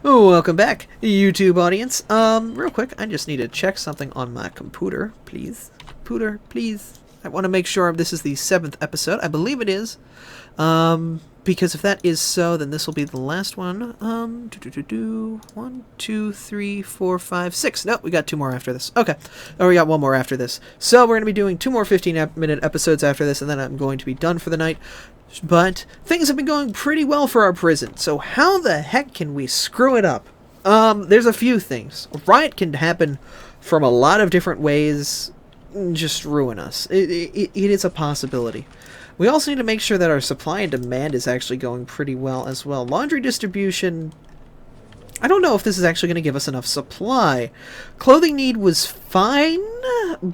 Welcome back, YouTube audience. Real quick, I just need to check something on my computer, please. Computer, please. I want to make sure this is the 7th episode. I believe it is. Because if that is so, then this will be the last one. 1, 2, 3, 4, 5, 6. Nope, we got 2 more after this. Okay. Oh, we got 1 more after this. So we're going to be doing 2 more 15-minute episodes after this, and then I'm going to be done for the night. But things have been going pretty well for our prison, so how the heck can we screw it up? There's a few things. A riot can happen from a lot of different ways, just ruin us. It is a possibility. We also need to make sure that our supply and demand is actually going pretty well as well. Laundry distribution, I don't know if this is actually going to give us enough supply. Clothing need was fine,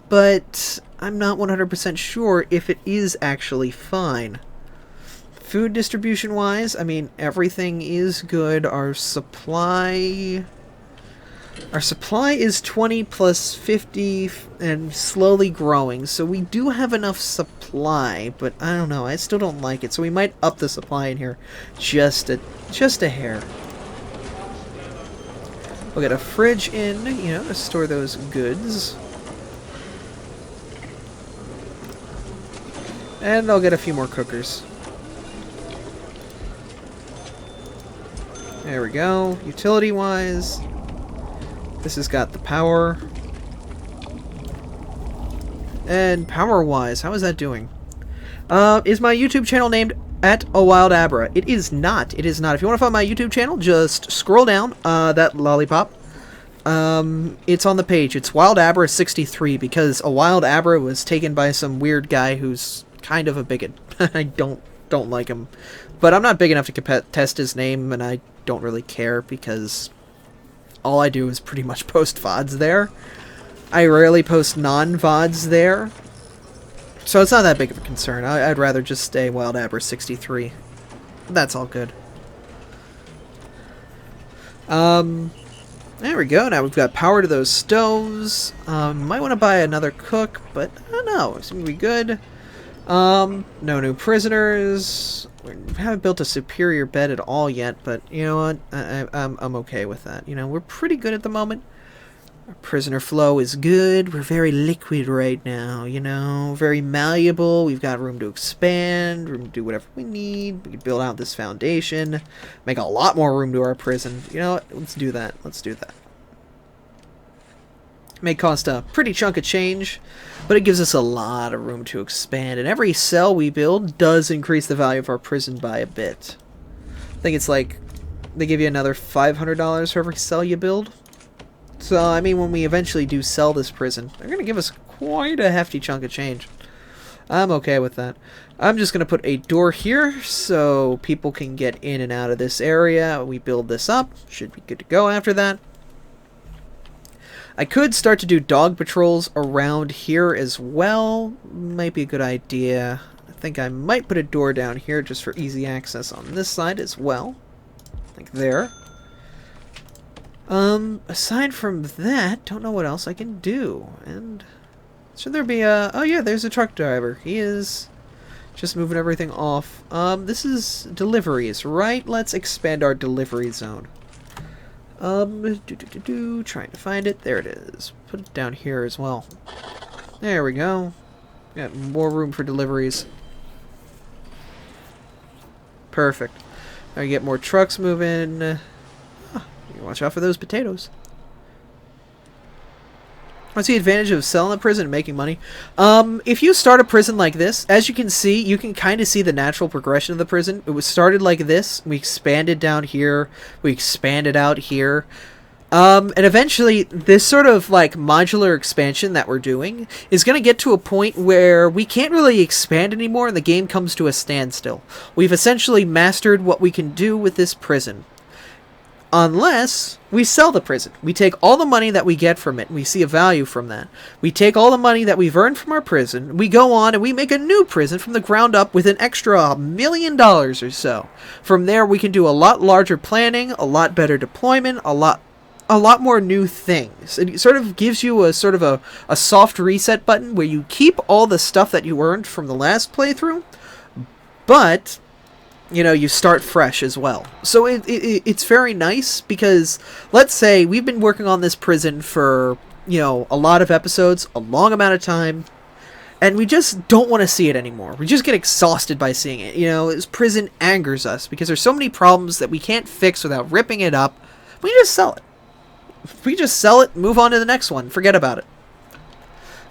but I'm not 100% sure if it is actually fine. Food distribution wise, I mean, everything is good. Our supply is 20 plus 50 and slowly growing, so we do have enough supply, but I don't know, I still don't like it, so we might up the supply in here just a hair. We'll get a fridge in, to store those goods. And I'll get a few more cookers. There we go. Utility-wise, this has got the power. And power-wise, how is that doing? Is my YouTube channel named @awildabra? It is not. It is not. If you want to find my YouTube channel, just scroll down that lollipop. It's on the page. It's WildAbra63 because a Wild Abra was taken by some weird guy who's kind of a bigot. I don't like him. But I'm not big enough to test his name, and I don't really care because all I do is pretty much post VODs there. I rarely post non-VODs there. So it's not that big of a concern. I'd rather just stay WildAbra63. That's all good. There we go. Now we've got power to those stoves. Might want to buy another cook, but I don't know. It's going to be good. No new prisoners. We haven't built a superior bed at all yet, but you know what? I'm okay with that. We're pretty good at the moment. Our prisoner flow is good. We're very liquid right now, very malleable. We've got room to expand, room to do whatever we need. We can build out this foundation, make a lot more room to our prison. You know what? Let's do that. Let's do that. May cost a pretty chunk of change, but it gives us a lot of room to expand, and every cell we build does increase the value of our prison by a bit. I think it's like they give you another $500 for every cell you build. So, I mean, when we eventually do sell this prison, they're going to give us quite a hefty chunk of change. I'm okay with that. I'm just going to put a door here so people can get in and out of this area. We build this up. Should be good to go after that. I could start to do dog patrols around here as well. Might be a good idea. I think I might put a door down here just for easy access on this side as well. Like there. Aside from that, don't know what else I can do. And should there be a... Oh yeah, there's a truck driver. He is just moving everything off. This is deliveries, right? Let's expand our delivery zone. Trying to find it. There it is. Put it down here as well. There we go. Got more room for deliveries. Perfect. Now you get more trucks moving. You watch out for those potatoes. What's the advantage of selling a prison and making money? If you start a prison like this, as you can see, you can kind of see the natural progression of the prison. It was started like this. We expanded down here. We expanded out here. And eventually, this sort of like modular expansion that we're doing is going to get to a point where we can't really expand anymore and the game comes to a standstill. We've essentially mastered what we can do with this prison. Unless we sell the prison. We take all the money that we get from it, and we see a value from that. We take all the money that we've earned from our prison, we go on and we make a new prison from the ground up with an extra $1 million or so. From there, we can do a lot larger planning, a lot better deployment, a lot more new things. It sort of gives you a sort of a soft reset button where you keep all the stuff that you earned from the last playthrough, but you know, you start fresh as well. So it's very nice because, let's say, we've been working on this prison for, you know, a lot of episodes, a long amount of time, and we just don't want to see it anymore. We just get exhausted by seeing it. You know, this prison angers us because there's so many problems that we can't fix without ripping it up. We just sell it. We just sell it, move on to the next one, forget about it.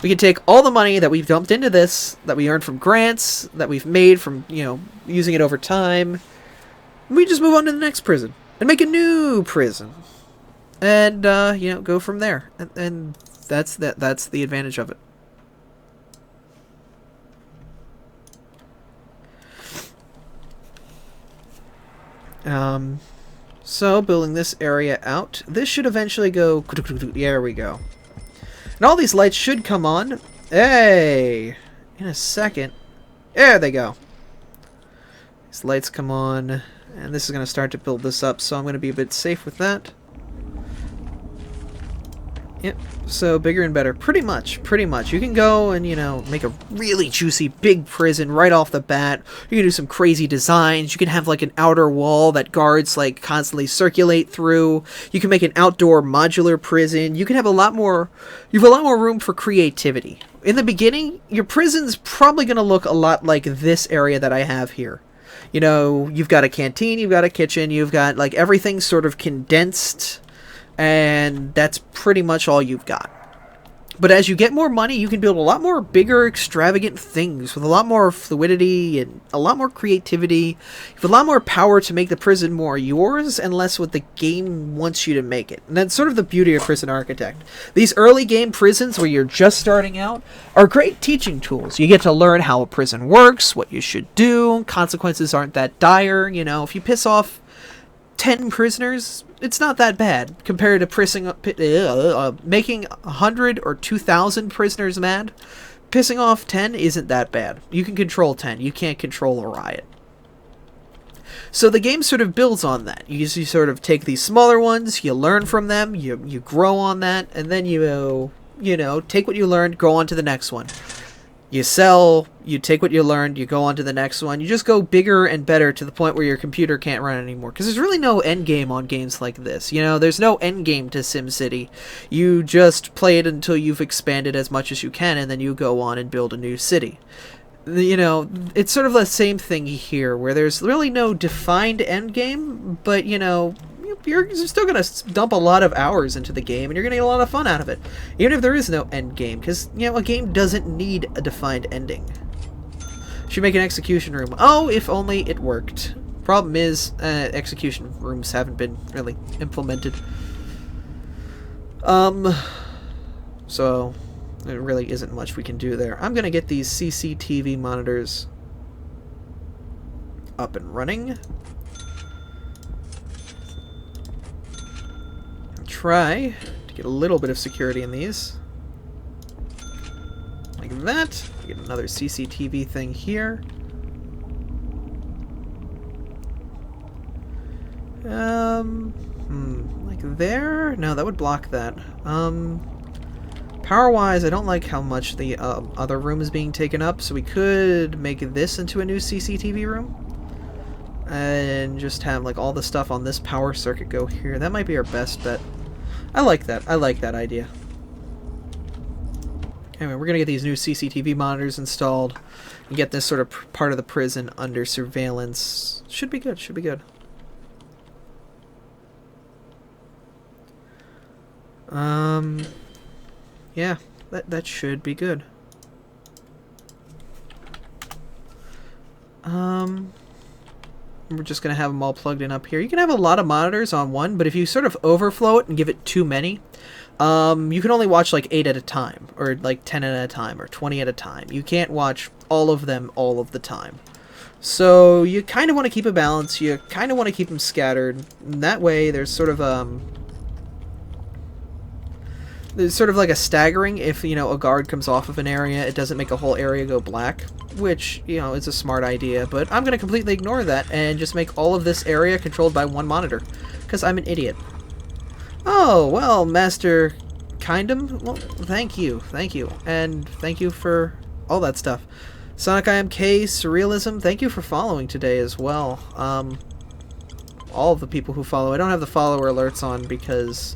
We can take all the money that we've dumped into this, that we earned from grants, that we've made from, you know, using it over time. We just move on to the next prison and make a new prison, and you know, go from there. And that's the advantage of it. So building this area out, this should eventually go. There we go. And all these lights should come on. Hey! In a second. There they go. These lights come on. And this is going to start to build this up, so I'm going to be a bit safe with that. Yep. So bigger and better. Pretty much. You can go and, you know, make a really juicy big prison right off the bat. You can do some crazy designs. You can have like an outer wall that guards like constantly circulate through. You can make an outdoor modular prison. You can have a lot more, you have a lot more room for creativity. In the beginning, your prison's probably going to look a lot like this area that I have here. You know, you've got a canteen, you've got a kitchen, you've got like everything sort of condensed. And that's pretty much all you've got. But as you get more money, you can build a lot more bigger, extravagant things with a lot more fluidity and a lot more creativity. You have a lot more power to make the prison more yours and less what the game wants you to make it. And that's sort of the beauty of Prison Architect. These early game prisons where you're just starting out are great teaching tools. You get to learn how a prison works, what you should do. Consequences aren't that dire. You know, if you piss off 10 prisoners, it's not that bad compared to making 100 or 2,000 prisoners mad. Pissing off 10 isn't that bad. You can control 10. You can't control a riot. So the game sort of builds on that. You sort of take these smaller ones, you learn from them, you grow on that, and then you know, take what you learned, go on to the next one. You sell, you take what you learned, you go on to the next one. You just go bigger and better to the point where your computer can't run anymore. Because there's really no end game on games like this. You know, there's no end game to SimCity. You just play it until you've expanded as much as you can, and then you go on and build a new city. You know, it's sort of the same thing here, where there's really no defined end game, but, you know, you're still going to dump a lot of hours into the game, and you're going to get a lot of fun out of it. Even if there is no end game, because, you know, a game doesn't need a defined ending. Should make an execution room. Oh, if only it worked. Problem is, execution rooms haven't been really implemented. So, there really isn't much we can do there. I'm going to get these CCTV monitors up and running. Try to get a little bit of security in these. Like that. Get another CCTV thing here. Like there? No, that would block that. Power-wise, I don't like how much the other room is being taken up, so we could make this into a new CCTV room. And just have like all the stuff on this power circuit go here. That might be our best bet. I like that. I like that idea. Anyway, we're gonna get these new CCTV monitors installed and get this sort of part of the prison under surveillance. Should be good. Should be good. Yeah, that should be good. We're just going to have them all plugged in up here. You can have a lot of monitors on one, but if you sort of overflow it and give it too many, you can only watch like 8 at a time, or like 10 at a time, or 20 at a time. You can't watch all of them all of the time. So you kind of want to keep a balance. You kind of want to keep them scattered. And that way there's sort of like a staggering. If, you know, a guard comes off of an area, it doesn't make a whole area go black, which, you know, is a smart idea, but I'm going to completely ignore that and just make all of this area controlled by one monitor, because I'm an idiot. Oh, well, Master Kindem, well, thank you, and thank you for all that stuff. Sonic IMK Surrealism, thank you for following today as well. All of the people who follow. I don't have the follower alerts on because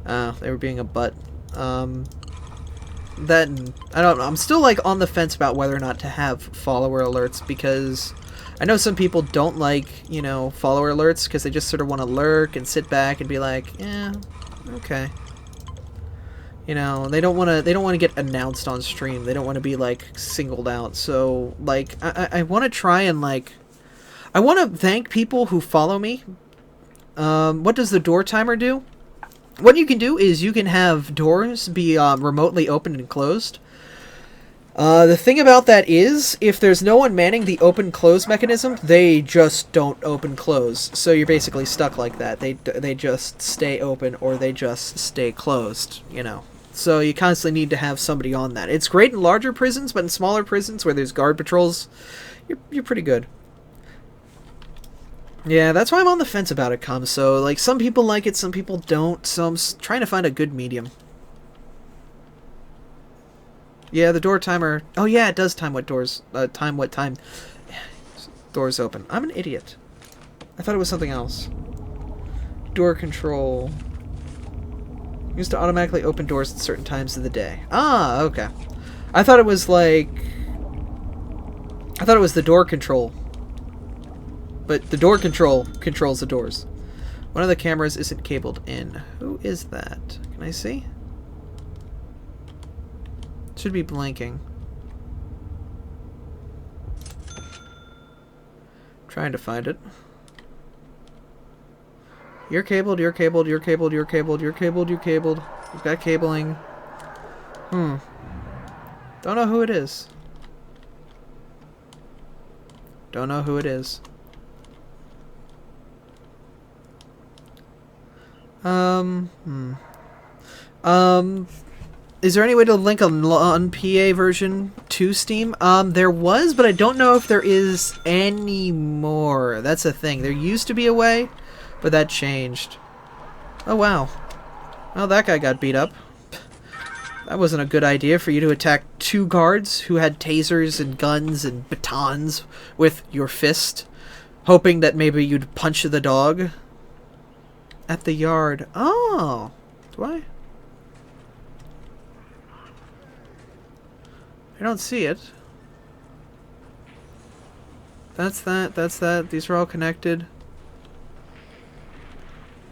they were being a butt. That I don't know. I'm still like on the fence about whether or not to have follower alerts because I know some people don't like, you know, follower alerts because they just sort of want to lurk and sit back and be like, yeah, okay. You know, they don't want to get announced on stream. They don't want to be like singled out. So like I want to try and like I want to thank people who follow me. What does the door timer do? What you can do is you can have doors be remotely opened and closed. The thing about that is, if there's no one manning the open-close mechanism, they just don't open-close. So you're basically stuck like that. They just stay open or they just stay closed, you know. So you constantly need to have somebody on that. It's great in larger prisons, but in smaller prisons where there's guard patrols, you're pretty good. Yeah, that's why I'm on the fence about it, So, like, some people like it, some people don't, so I'm trying to find a good medium. Yeah, the door timer... Oh, yeah, it does time what doors... what time doors open. I'm an idiot. I thought it was something else. Door control... Used to automatically open doors at certain times of the day. Ah, okay. I thought it was, like... I thought it was the door control. But the door control controls the doors. One of the cameras isn't cabled in. Who is that? Can I see? Should be blinking. Trying to find it. You're cabled, you're cabled, you're cabled, you're cabled, you're cabled, you're cabled. You've got cabling. Don't know who it is. Don't know who it is. Is there any way to link a non-PA version to Steam? There was, but I don't know if there is anymore. That's the thing. There used to be a way, but that changed. Oh, wow. Well, that guy got beat up. That wasn't a good idea for you to attack two guards who had tasers and guns and batons with your fist, hoping that maybe you'd punch the dog. At the yard. Oh! Do I? I don't see it. That's that, that's that. These are all connected.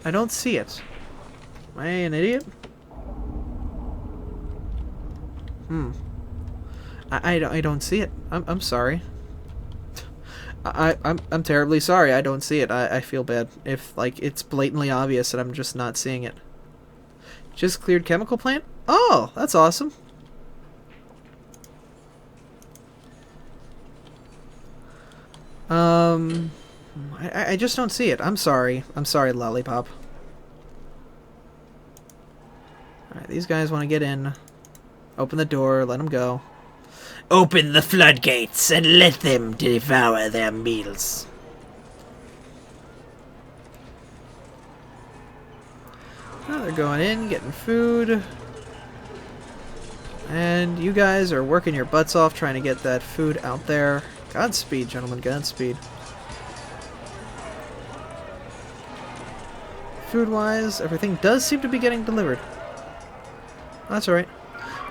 I don't see it. Am I an idiot? I don't see it. I'm sorry. I'm terribly sorry. I don't see it. I feel bad if like it's blatantly obvious that I'm just not seeing it. Just cleared chemical plant? Oh, that's awesome. I just don't see it. I'm sorry. I'm sorry, Lollipop. Alright, these guys want to get in. Open the door, let them go. Open the floodgates and let them devour their meals. Oh, they're going in, getting food. And you guys are working your butts off trying to get that food out there. Godspeed, gentlemen, Godspeed. Food-wise, everything does seem to be getting delivered. That's alright.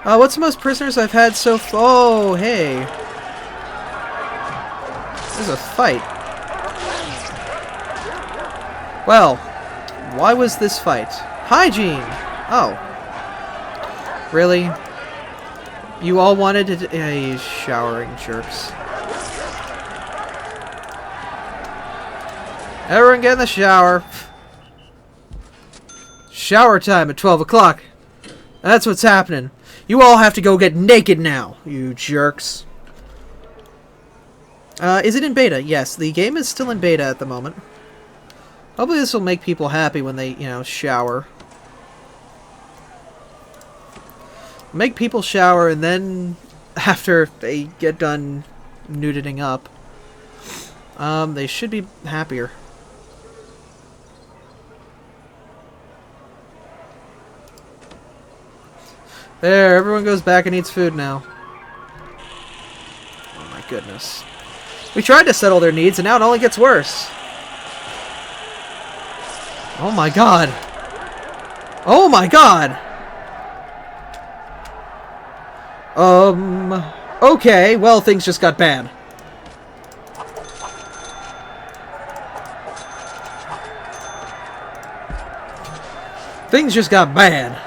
What's the most prisoners I've had so far? Oh, hey. There's a fight. Well, why was this fight? Hygiene! Oh. Really? You all wanted to... showering jerks. Everyone get in the shower. Shower time at 12 o'clock. That's what's happening. You all have to go get naked now, you jerks. Is it in beta? Yes, the game is still in beta at the moment. Hopefully this will make people happy when they, you know, shower. Make people shower, and then after they get done nuding up, they should be happier. There, everyone goes back and eats food now. Oh my goodness. We tried to settle their needs, and now it only gets worse. Oh my god. Oh my god! Okay, well, things just got bad. Things just got bad.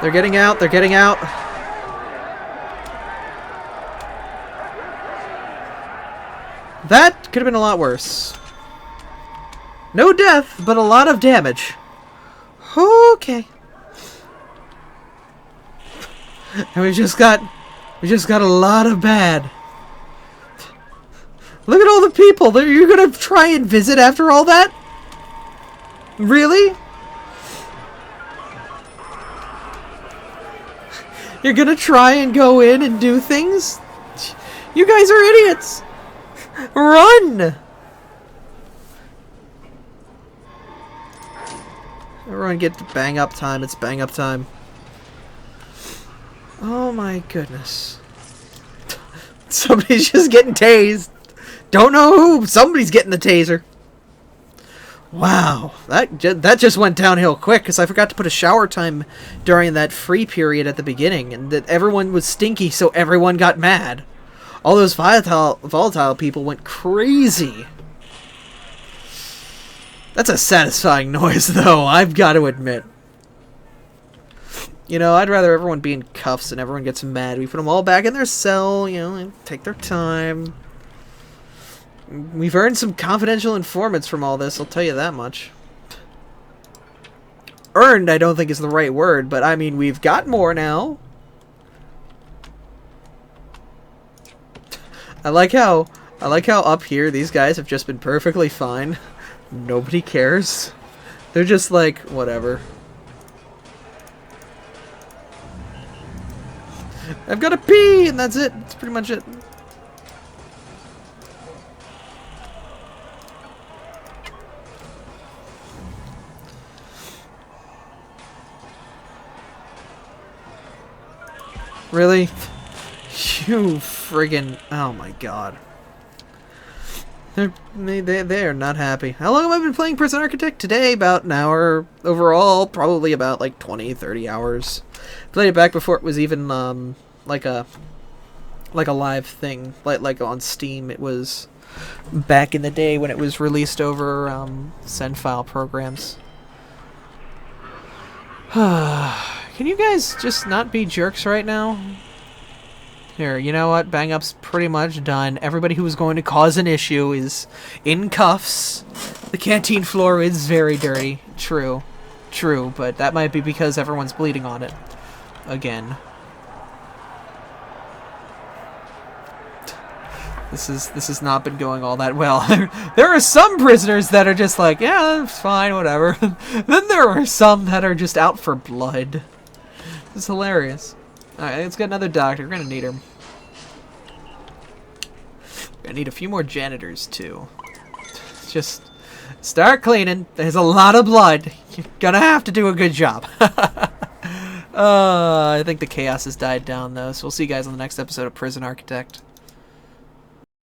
They're getting out, they're getting out. That could have been a lot worse. No death, but a lot of damage. Okay. And we just got a lot of bad. Look at all the people that you're gonna try and visit after all that? Really? You're gonna try and go in and do things? You guys are idiots! Run! Everyone get to bang up time. It's bang up time. Oh my goodness. Somebody's just getting tased. Don't know who. Somebody's getting the taser. Wow. That just went downhill quick because I forgot to put a shower time during that free period at the beginning. And that everyone was stinky, so everyone got mad. All those volatile people went crazy. That's a satisfying noise, though, I've got to admit. You know, I'd rather everyone be in cuffs and everyone gets mad. We put them all back in their cell, you know, and take their time. We've earned some confidential informants from all this, I'll tell you that much. Earned, I don't think is the right word, but I mean, we've got more now. I like how up here these guys have just been perfectly fine. Nobody cares. They're just like, whatever. I've got to pee, and that's it. That's pretty much it. Really? You friggin'... Oh my god. They are not happy. How long have I been playing Prison Architect? Today, about an hour. Overall, probably about like 20, 30 hours. Played it back before it was even like a live thing. Like on Steam. It was back in the day when it was released over send file programs. Can you guys just not be jerks right now? Here, you know what? Bang Up's pretty much done. Everybody who was going to cause an issue is in cuffs. The canteen floor is very dirty. True. True, but that might be because everyone's bleeding on it. Again. This has not been going all that well. There are some prisoners that are just like, yeah, it's fine, whatever. Then there are some that are just out for blood. It's hilarious. Alright, let's get another doctor. We're gonna need him. Gonna need a few more janitors, too. Just start cleaning. There's a lot of blood. You're gonna have to do a good job. I think the chaos has died down, though, so we'll see you guys on the next episode of Prison Architect.